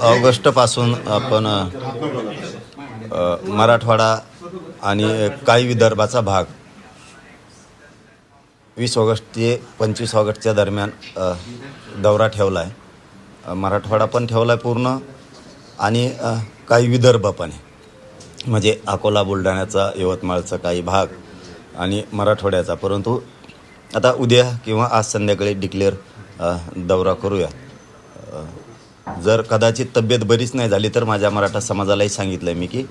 ऑगस्टपासून आपण मराठवाडा आणि काही विदर्भाचा भाग 20 ऑगस्ट ते 25 ऑगस्टच्या दरम्यान दौरा ठेवला आहे. मराठवाडा पण ठेवला आहे पूर्ण आणि काही विदर्भ पण आहे, म्हणजे अकोला बुलढाण्याचा, यवतमाळचा काही भाग आणि मराठवाड्याचा. परंतु आता उद्या किंवा आज संध्याकाळी डिक्लेअर दौरा करूया. जर कदाचित तब्येत बरीच नाही झाली तर माझ्या मराठा समाजालाही सांगितलं आहे मी की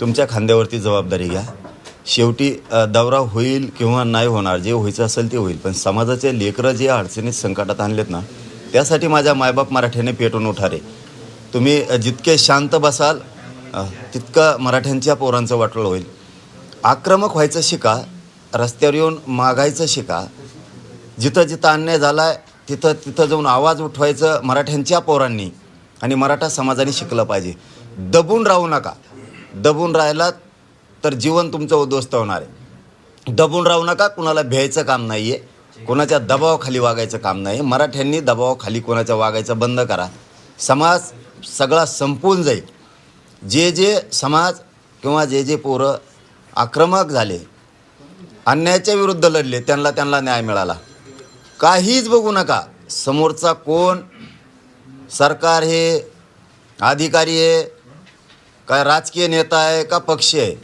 तुमच्या खांद्यावरती जबाबदारी घ्या. शेवटी दौरा होईल किंवा नाही होणार, जे व्हायचं असेल ते होईल, पण समाजाचे लेकरं जे अडचणीत संकटात आणलेत ना, त्यासाठी माझ्या मायबाप मराठ्याने पेटून उठा रे. तुम्ही जितके शांत बसाल तितकं मराठ्यांच्या पोरांचं वाटोळं होईल. आक्रमक व्हायचं शिका, रस्त्यावर येऊन मागायचं शिका, जिथं जिथं अन्याय झाला आहे तिथं तिथं जाऊन आवाज उठवायचं मराठ्यांच्या पोरांनी आणि मराठा समाजाने शिकलं पाहिजे. दबून राहू नका. दबून राहिलात तर जीवन तुमचं उद्ध्वस्त होणार आहे. दबून राहू नका. कुणाला भ्यायचं काम नाही आहे, कोणाच्या दबावाखाली वागायचं काम नाही. मराठ्यांनी दबावाखाली कोणाच्या वागायचं बंद करा. समाज सगळा संपून जाईल. जे जे समाज किंवा जे जे पोरं आक्रमक झाले, अन्यायाच्या विरुद्ध लढले, त्यांना न्याय मिळाला. काहीच बघू नका समोरचा कोण, सरकार आहे, अधिकारी आहे, काय राजकीय नेता आहे का पक्ष आहे.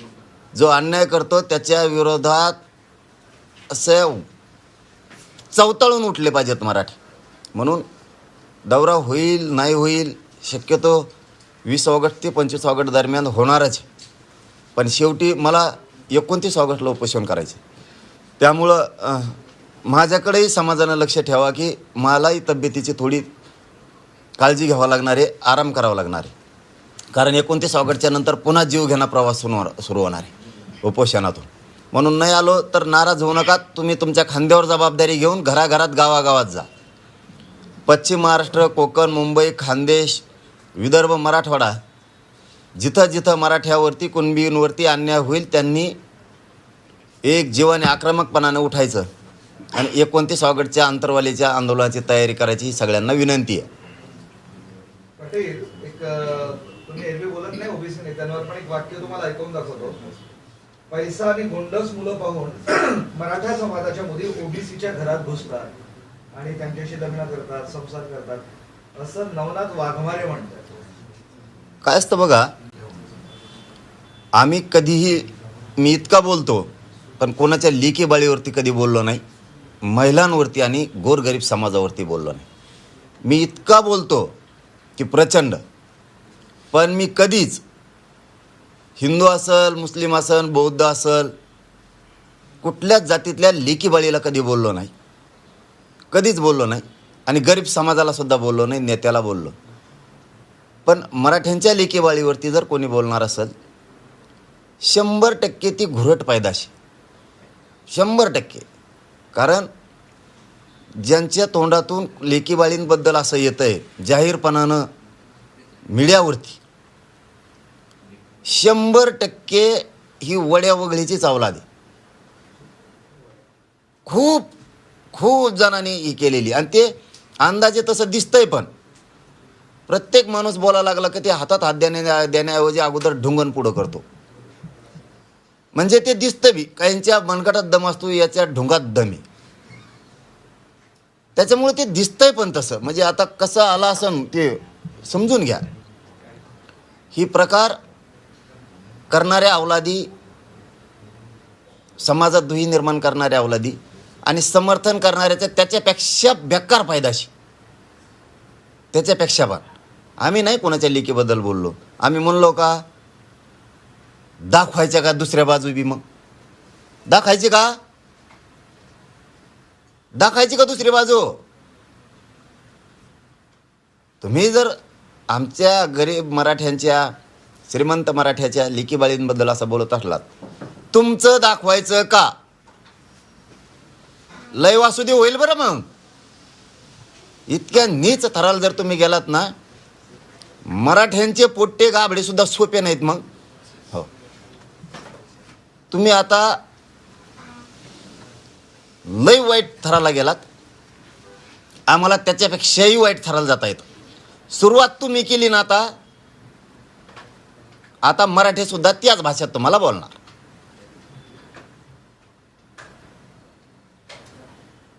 जो अन्याय करतो त्याच्या विरोधात असे चवताळून उठले पाहिजेत मराठी. म्हणून दौरा होईल नाही होईल, शक्यतो 20 ऑगस्ट ते 25 ऑगस्ट दरम्यान होणारच. पण शेवटी मला 29 ऑगस्टला उपोषण करायचे. त्यामुळं माझ्याकडेही समाजानं लक्ष ठेवा की मलाही तब्येतीची थोडी काळजी घ्यावं लागणार आहे, आराम करावा लागणार आहे. कारण 29 ऑगस्टच्या नंतर पुन्हा जीवघेणा प्रवास सुरू होणार आहे उपोषणातून. म्हणून नाही आलो तर नाराज होऊ नका. तुम्ही तुमच्या खांद्यावर जबाबदारी घेऊन घराघरात गावागावात जा. पश्चिम महाराष्ट्र, कोकण, मुंबई, खानदेश, विदर्भ, मराठवाडा, जिथं जिथं मराठ्यावरती, कुणबींवरती अन्याय होईल त्यांनी एक जीवाने आक्रमकपणाने उठायचं आणि 29 ऑगस्टच्या अंतरवालीच्या आंदोलनाची तयारी करायची ही सगळ्यांना विनंती आहे. पटेल, एक तुम्ही एरवी बोलत नाही ओबीसी नेत्यांवर, पण एक वाक्य तुम्हाला ऐकून दाखवतो. पैसा आणि गोंडस मुलं पाहून मराठा समाजाच्या मुली ओबीसीच्या घरात घुसतात आणि त्यांच्याशी लग्न करतात, संसार करतात, असं नवनाथ वाघमारे म्हणतात. काय असतं बघा, आम्ही कधीही, मी इतका बोलतो पण कोणाच्या लेकी बाळीवरती कधी बोललो नाही, महिलांवरती आणि गोरगरीब समाजावरती बोललो नाही. मी इतका बोलतो की प्रचंड, पण मी कधीच हिंदू असल, मुस्लिम असल, बौद्ध असल, कुठल्याच जातीतल्या लेकी बाळीला कधी बोललो नाही, कधीच बोललो नाही. आणि गरीब समाजाला सुद्धा बोललो नाही, नेत्याला बोललो. पण मराठ्यांच्या लेकी बाळीवरती जर कोणी बोलणार असेल, 100% ती घुरट पैदाशी, 100%. कारण ज्यांच्या तोंडातून लेकीबाळींबद्दल असं येतं आहे जाहीरपणानं मीडियावरती, 100% ही वड्या वगळीची चावलादी. खूप खूप जणांनी ही केलेली आणि ते अंदाजे तसं दिसतंय. पण प्रत्येक माणूस बोलायला लागला की ते हातात हात देण्याऐवजी अगोदर ढुंगण पुढं करतो. म्हणजे ते दिसतं बी, काहींच्या मनगटात दम असतो, याच्या ढुंगात दम आहे. त्याच्यामुळे ते दिसतंय पण तसं. म्हणजे आता कसं आला असं ते समजून घ्या. ही प्रकार करणाऱ्या अवलादी, समाजात दुही निर्माण करणाऱ्या अवलादी आणि समर्थन करणाऱ्याच्या त्याच्यापेक्षा बेकार फायदाशी, त्याच्यापेक्षा पण. आम्ही नाही कोणाच्या लेकीबद्दल बोललो. आम्ही म्हणलो का दाखवायच्या का दुसऱ्या बाजू बी? मग दाखायची का? दाखायची का दुसरी बाजू? तुम्ही जर आमच्या गरीब मराठ्यांच्या, श्रीमंत मराठ्याच्या लेकीबाळींबद्दल असं बोलत असलात, तुमचं दाखवायचं का? लय वासुदेव होईल बरं. मग इतक्या नीच थराला जर तुम्ही गेलात ना, मराठ्यांचे पोट्टे गाबडे सुद्धा सोपे नाहीत. मग हो, तुम्ही आता लय वाईट थराला गेलात. आम्हाला त्याच्यापेक्षाही वाईट थराला जाता येतं. सुरुवात तुम्ही केली ना आता मराठीसुद्धा त्याच भाषेत तुम्हाला बोलणार.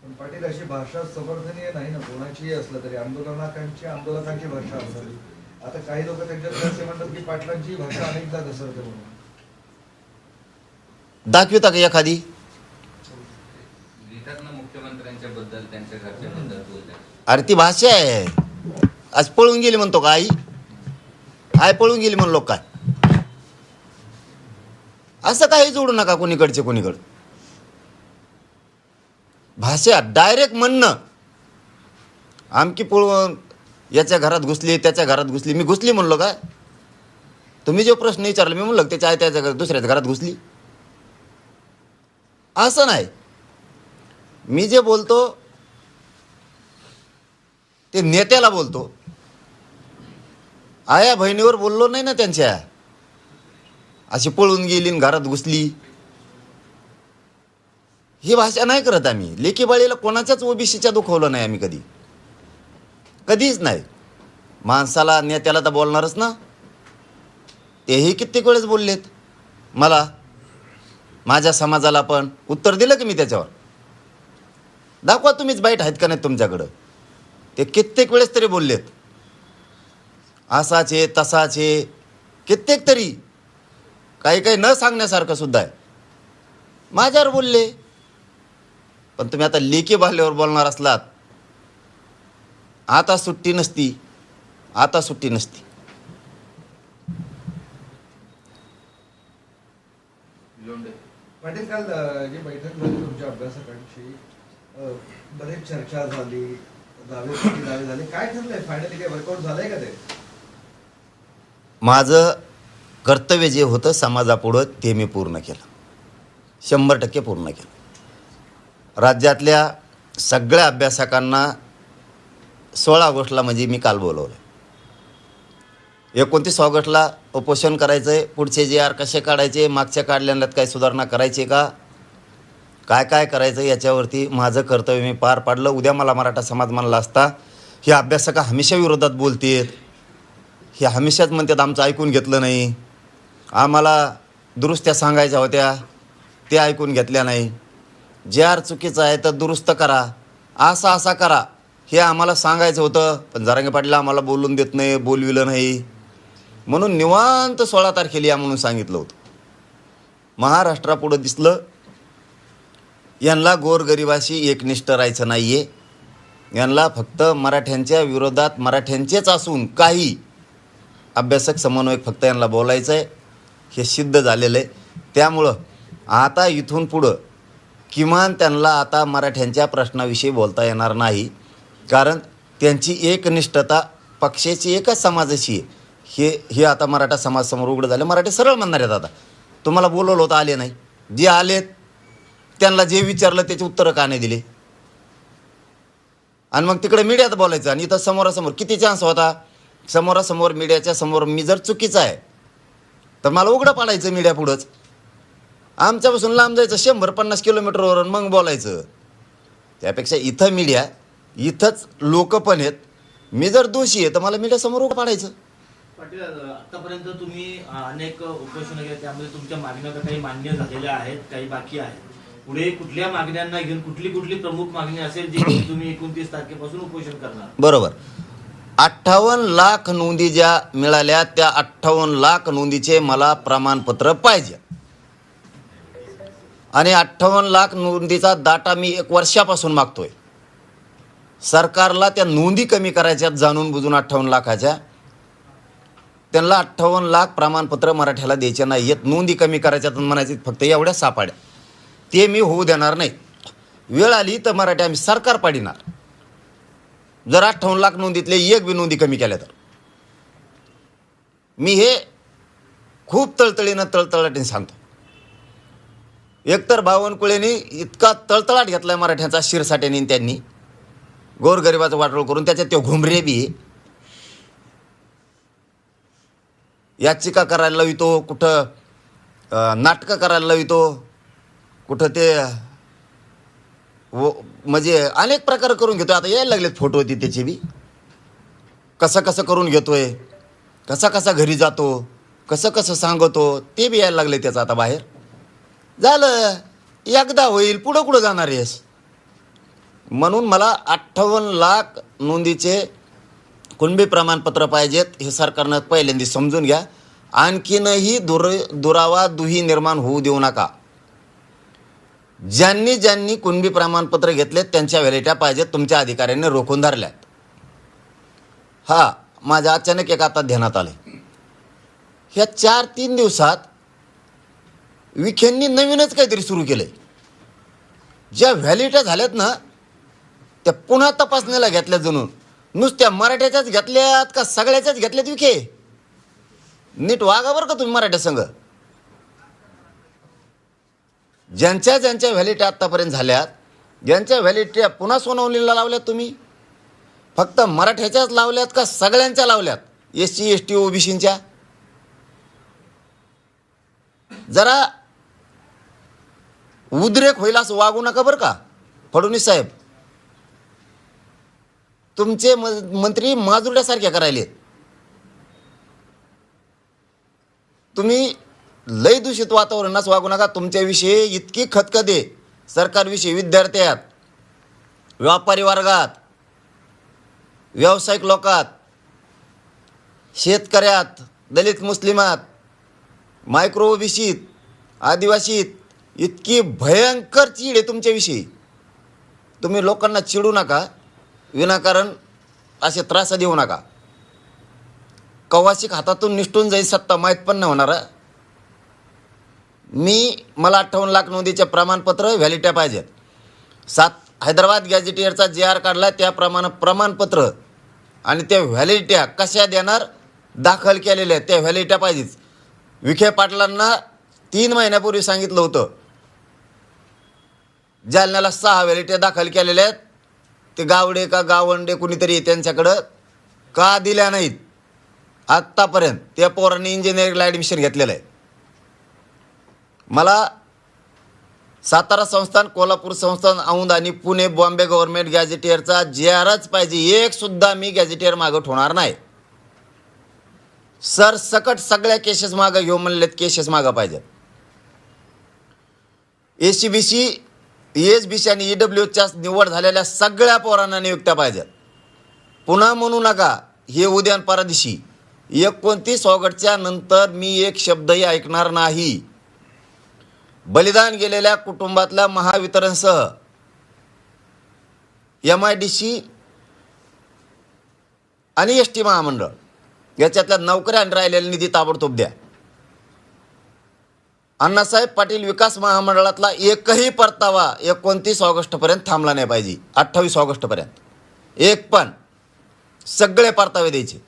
पण पाटील अशी भाषा समर्थनीय नाही ना, कोणाचीही असलं तरी. आंदोलकांची भाषा असावी. आता काही लोक त्यांच्यात असे म्हणतात की पाटलांची भाषा अनेकदा घसरते म्हणून. दाखविता का एखादी? मुख्यमंत्र्यांच्या बद्दल, त्यांच्या घरच्या बद्दल बोलतात. अरे ती भाषा आहे. आज पळून गेली म्हणतो का आई? पळून गेली म्हणलो काय? असं काही जोडू नका कोणीकडचे कोणीकडं. भाषा डायरेक्ट म्हणणं, आमकी पळून याच्या घरात घुसली, त्याच्या घरात घुसली. मी घुसली म्हणलो का? तुम्ही जो प्रश्न विचारला मी म्हणलं त्याच्या दुसऱ्याच्या घरात घुसली, असं नाही. मी जे बोलतो ते नेत्याला बोलतो. आया बहिणीवर बोललो नाही ना त्यांच्या. अशी पळून गेली आणि घरात घुसली, ही भाषा नाही करत आम्ही. लेकी बाळीला कोणाच्याच ओबीसीच्या दुखवलं नाही आम्ही कधी, कधीच नाही. माणसाला नेत्याला तर बोलणारच ना. तेही कित्येक वेळेस बोललेत मला, माझ्या समाजाला पण उत्तर दिलं की मी त्याच्यावर. दाखवा तुम्हीच बाईट आहेत का नाही तुमच्याकडं. ते कित्येक वेळेस तरी बोललेत, असाच आहे तसाच आहे, कित्येक तरी. काही काही न सांगण्यासारखं सुद्धा आहे. माझ्यावर बोलले. पण तुम्ही आता लेकी बाल्यावर बोलणार असलात, आता सुट्टी नसती, आता सुट्टी नसती. पाटील, काल जी बैठक झाली तुमच्या अभ्यासकांची, बरेच चर्चा झाली, दावे झाले. काय ठरलंय फायनली? काय वर्कआउट झालंय का ते? माझं कर्तव्य जे होतं समाजापुढं ते मी पूर्ण केलं, 100% पूर्ण केलं. राज्यातल्या सगळ्या अभ्यासकांना 16 ऑगस्टला म्हणजे मी काल बोलवलं. 29 ऑगस्टला उपोषण करायचं आहे. पुढचे जे आर कसे काढायचे, मागच्या काढल्यात काही सुधारणा करायची का, काय काय करायचं, याच्यावरती माझं कर्तव्य मी पार पाडलं. उद्या मला मराठा समाज म्हणला असता हे अभ्यासका हमेशा विरोधात बोलतेत, हे हमेशाच म्हणतात आमचं ऐकून घेतलं नाही, आम्हाला दुरुस्त्या सांगायच्या होत्या ते ऐकून घेतल्या नाही, जे आर चुकीचं आहे तर दुरुस्त करा, असा करा, हे आम्हाला सांगायचं होतं. पण जरांगे पाटील आम्हाला बोलून देत नाही, बोलविलं नाही, म्हणून निवांत 16 तारखेला या म्हणून सांगितलं होतं. महाराष्ट्रापुढं दिसलं यांना गोरगरिबाशी एकनिष्ठ राहायचं नाही आहे. यांना फक्त मराठ्यांच्या विरोधात मराठ्यांचेच असून काही अभ्यासक समन्वयक फक्त यांना बोलायचं आहे, हे सिद्ध झालेलं आहे. त्यामुळं आता इथून पुढं किमान त्यांना आता मराठ्यांच्या प्रश्नाविषयी बोलता येणार नाही, कारण त्यांची एकनिष्ठता पक्षाची एकच समाजाची आहे. हे आता मराठा समाजासमोर उघडं झालं. मराठी सरळ म्हणणार आहेत आता, तुम्हाला बोलवलं होतं आले नाही, जे आलेत त्यांना जे विचारलं त्याचे उत्तरं का नाही दिले. आणि मग तिकडे मीडियात बोलायचं. आणि इथं समोरासमोर किती चान्स होता, समोरासमोर मीडियाच्या समोर मी जर चुकीचं आहे तर मला उघडं पाडायचं मीडिया पुढंच. आमच्यापासून लांब जायचं 100-50 किलोमीटरवर मग बोलायचं. त्यापेक्षा इथं मीडिया, इथंच लोक पण आहेत. मी जर दोषी आहे तर मला मीडियासमोर उघडं पाडायचं. पाटील, आतापर्यंत तुम्ही अनेक उपोषण केले, त्यामध्ये तुमच्या मागण्या काही मान्य झालेल्या आहेत, काही बाकी आहेत. पुढे कुठल्या मागण्यांना घेऊन कुठली प्रमुख मागणी असेल जी तुम्ही 29 तारखेपासून उपोषण करणार? बरोबर. 58 लाख नोंदी ज्या मिळाल्या त्या 58 लाख नोंदीचे मला प्रमाणपत्र पाहिजे. आणि 58 लाख नोंदीचा डाटा मी 1 वर्षापासून मागतोय. सरकारला त्या नोंदी कमी करायच्यात जाणून बुजून 58 लाखाच्या. त्यांना 58 लाख प्रमाणपत्र मराठ्याला द्यायचे नाही आहेत, नोंदी कमी करायच्यात म्हणायचे फक्त एवढ्या सापाड्या. ते मी होऊ देणार नाही. वेळ आली तर मराठी आम्ही सरकार पाडिणार जर 58 लाख नोंदीतले एक बी नोंदी कमी केल्या तर. मी हे खूप तळतळाटीने सांगतो. एकतर बावनकुळेने इतका तळतळाट घेतलाय मराठ्यांचा शिरसाट्याने, त्यांनी गोरगरिबाचं वाटोळ करून, त्याच्यात ते घुमरे बी याचिका करायला लावितो, कुठं नाटकं करायला लावितो, कुठं ते म्हणजे अनेक प्रकार करून घेतो. आता यायला लागलेत फोटो होती त्याची बी, कसं कसं करून घेतोय, कसा कसा घरी जातो, कसं कसं सांगतो, ते बी यायला लागले त्याचं आता बाहेर. झालं, एकदा होईल, पुढं कुठं जाणार आहेस. म्हणून मला 58 लाख नोंदीचे कुणबी प्रमाणपत्र पाहिजेत, हे सरकारनं पहिल्यांदा समजून घ्या. आणखीनही दुरावा दुही निर्माण होऊ देऊ नका. ज्यांनी ज्यांनी कुणबी प्रमाणपत्र घेतलेत त्यांच्या व्हॅलिट्या पाहिजेत, तुमच्या अधिकाऱ्यांनी रोखून धरल्यात. हा माझ्या अचानक एक आता ध्यानात आले, ह्या 4-3 दिवसात विखेंनी नवीनच काहीतरी सुरू केलंय. ज्या व्हॅलिट्या झाल्यात ना त्या पुन्हा तपासणीला घेतल्यात. जणून नुसत्या मराठ्याच्याच घेतल्यात का सगळ्याच्याच घेतल्यात विखे? नीट वागा बरं का तुम्ही मराठ्या संघ. ज्यांच्या ज्यांच्या व्हॅलिट्या आत्तापर्यंत झाल्यात, ज्यांच्या व्हॅलिट्या पुन्हा सोनवणीला लावल्यात, तुम्ही फक्त मराठ्याच्याच लावल्यात का सगळ्यांच्या लावल्यात? SC ST OBCच्या जरा उद्रेक होईल असं वागू नका बरं का फडणवीस साहेब. तुमचे मंत्री माजुरड्यासारख्या करायलेत. तुम्ही लय दूषित वातावरणास वागू नका. तुमच्याविषयी इतकी खतखते सरकारविषयी विद्यार्थ्यात, व्यापारी वर्गात, व्यावसायिक लोकात, शेतकऱ्यात, दलित मुस्लिमात, मायक्रो OBCत, आदिवासीत इतकी भयंकर चीड आहे तुमच्याविषयी. तुम्ही लोकांना चिडू नका, विनाकारण असे त्रास देऊ नका. कवाशिक हातातून निष्ठून जाईल सत्ता, माहीत पण नाही होणार. मला 58 लाख नोंदीचे प्रमाणपत्र व्हॅलिट्या पाहिजेत. हैदराबाद गॅझेटियरचा JR काढला त्याप्रमाणे प्रमाणपत्र आणि त्या व्हॅलिट्या कशा देणार, दाखल केलेल्या त्या व्हॅलिट्या पाहिजेत. विखे पाटलांना 3 महिन्यापूर्वी सांगितलं होतं, जालन्याला 6 व्हॅलिट्या दाखल केलेल्या आहेत. ते गावडे का गावंडे कुणीतरी त्यांच्याकडं का दिल्या नाहीत आत्तापर्यंत? त्या पोरांनी इंजिनिअरिंगला ॲडमिशन घेतलेलं आहे. मला सातारा संस्थान, कोल्हापूर संस्थान, औंध आणि पुणे बॉम्बे गव्हर्नमेंट गॅझेटियरचा JRच पाहिजे. एक सुद्धा मी गॅझेटियर मागं ठेवणार नाही. सरसकट सगळ्या केसेस मागं घेऊ म्हणलेत, केसेस मागं पाहिजेत. ACBC, ESBC आणि EWच्या निवड झालेल्या सगळ्या पोरांना नियुक्त्या पाहिजेत. पुन्हा म्हणू नका हे उद्या परदिशी 29 ऑगस्टच्या नंतर मी एक शब्दही ऐकणार नाही. बलिदान गेलेल्या कुटुंबातल्या महावितरणसह MIDC आणि ST महामंडळ याच्यातल्या नोकऱ्या आणि राहिलेला निधी ताबडतोब द्या. अण्णासाहेब पाटील विकास महामंडळातला एकही परतावा 29 ऑगस्टपर्यंत थांबला नाही पाहिजे. 28 ऑगस्टपर्यंत एक पण, सगळे परतावे द्यायचे.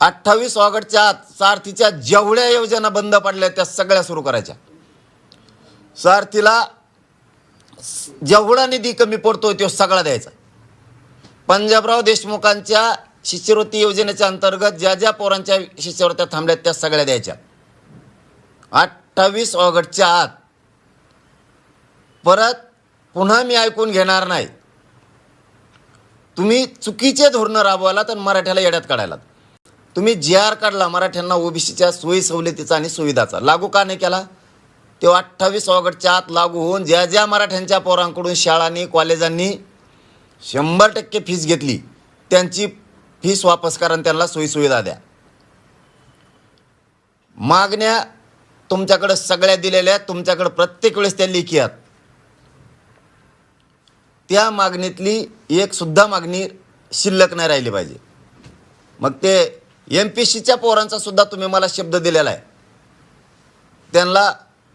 28 ऑगस्टच्या आत सारथीच्या जेवढ्या योजना बंद पडल्या त्या सगळ्या सुरू करायच्या. सारथीला जेवढा निधी कमी पडतोय तो सगळा द्यायचा. पंजाबराव देशमुखांच्या शिष्यवृत्ती योजनेच्या अंतर्गत ज्या ज्या पोरांच्या शिष्यवृत्त्या थांबल्यात त्या सगळ्या द्यायच्या. 28 ऑगस्टच्या आत. परत पुन्हा मी ऐकून घेणार नाही. तुम्ही चुकीचे धोरणं राबवायला तर मराठ्याला येड्यात काढायला. तुम्ही JR काढला मराठ्यांना OBCच्या सोयी सवलतीचा आणि सुविधाचा, लागू का नाही केला? तो 28 ऑगस्टच्या आत लागू होऊन ज्या ज्या मराठ्यांच्या पोरांकडून शाळांनी कॉलेजांनी 100% फीस घेतली त्यांची फीस वापस करा आणि त्यांना सोयीसुविधा द्या. मागण्या तुमच्याकडे सगळ्या दिलेल्या आहेत, तुमच्याकडे प्रत्येक वेळेस त्या लेखी आहेत. त्या मागणीतली एक सुद्धा मागणी शिल्लक नाही राहिली पाहिजे. मग ते MPSCच्या पोरांचा सुद्धा तुम्ही मला शब्द दिलेला आहे, त्यांना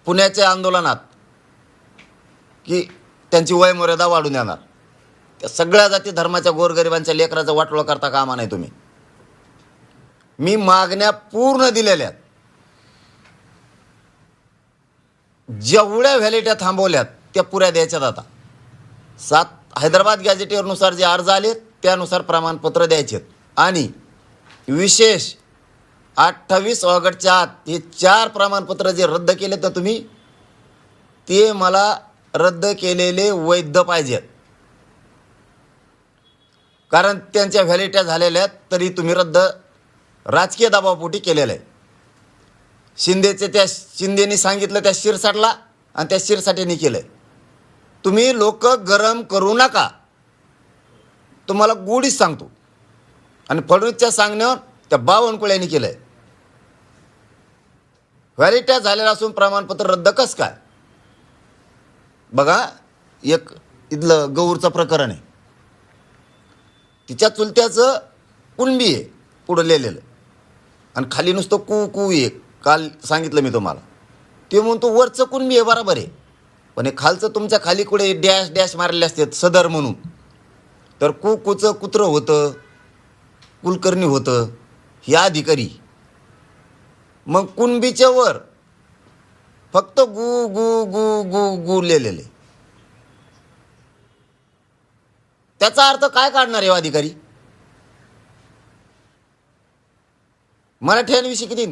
पुण्याच्या आंदोलनात की त्यांची वयमर्यादा वाढून देणार. त्या सगळ्या जाती धर्माच्या गोरगरिबांच्या लेकराचं वाटोळं करता कामा नाही तुम्ही. मी मागण्या पूर्ण दिलेल्या आहेत. जेवढ्या व्हॅलिट्या थांबवल्यात त्या पुऱ्या द्यायच्यात. आता हैदराबाद गॅझेटियरनुसार जे अर्ज आले त्यानुसार प्रमाणपत्र द्यायचे. आणि विशेष 28 ऑगस्टच्या आत हे 4 प्रमाणपत्र जे रद्द केलेत ना तुम्ही, ते मला रद्द केलेले वैध पाहिजेत. कारण त्यांच्या व्हॅलिट्या झालेल्या आहेत तरी तुम्ही रद्द राजकीय दबावापोटी केलेलं आहे. शिंदेनी सांगितलं त्या शिरसाटला आणि त्या शिरसाटेनी केलं आहे. तुम्ही लोक गरम करू नका, तुम्हाला गोडीच सांगतो. आणि फडणवीसच्या सांगण्यावर त्या बावनकुळ्यांनी केलं आहे. व्हॅलिट्या झालेला असून प्रमाणपत्र रद्द कसं काय? बघा, एक इथलं गौरचं प्रकरण आहे. तिच्या चुलत्याचं कुणबी आहे पुढं लिहिलेलं आणि खाली नुसतं कू आहे. काल सांगितलं मी तुम्हाला. ते म्हणतो वरचं कुणबी आहे बरोबर आहे, पण हे खालचं तुमच्या खाली कुठे डॅश डॅश मारले असते सदर म्हणून. तर कुचं कुत्रं होतं, कुलकर्णी होतं, हे अधिकारी. मग कुणबीच्या वर फक्त गु गु गु गु गु लिहिलेले. त्याचा अर्थ काय काढणार आहे अधिकारी? मराठ्यांविषयी किती